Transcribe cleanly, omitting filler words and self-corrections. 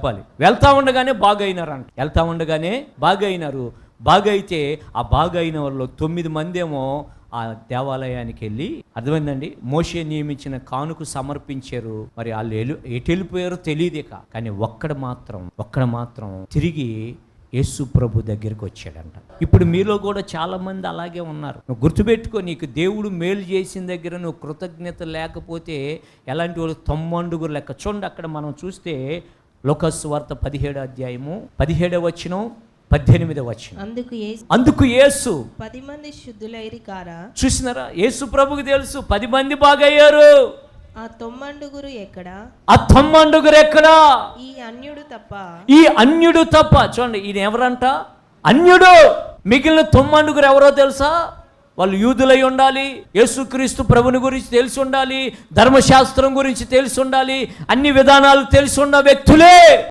చెప్పాలి. వెళ్తా ఉండగానే బాగా అయినారంట. వెళ్తా ఉండగానే బాగా అయినారు. బాగా అయితే ఆ బాగా అయిన వాళ్ళు 9 మంది ఏమో ఆ దేవాలయానికి వెళ్ళి, అర్థమైందండి, మోషే నియమించిన కానుక సమర్పించారు. మరి వాళ్ళు ఎటు వెళ్ళిపోయారో తెలియదు. కానీ ఒక్కడ మాత్రం తిరిగి యేసు ప్రభు దగ్గరికి వచ్చాడంట. ఇప్పుడు మీలో కూడా చాలా మంది అలాగే ఉన్నారు. నువ్వు గుర్తుపెట్టుకో, నీకు దేవుడు మేలు చేసిన దగ్గర నువ్వు కృతజ్ఞత లేకపోతే ఎలాంటి వాళ్ళు 90 లెక్క. చూడండి, అక్కడ మనం చూస్తే లూకా సువార్త 17వ అధ్యాయము 17వ వచనం 18వ వచనం. అందుకు యేసు 10 మంది శుద్ధులైరి కారా. చూసినారా, యేసు ప్రభుకి తెలుసు 10 మంది బాగయ్యారు. ఆ 90 ఎక్కడా? ఆ 90 ఎక్కడా? ఈ అన్యుడు తప్ప. చూడండి, ఈయన ఎవరంట? అన్యుడు. మిగిలిన 90 ఎవరో తెలుసా? వాళ్ళు యూదులై ఉండాలి, యేసుక్రీస్తు ప్రభుని గురించి తెలిసి ఉండాలి, ధర్మశాస్త్రం గురించి తెలిసి ఉండాలి, అన్ని విధానాలు తెలిసి ఉన్న వ్యక్తులే.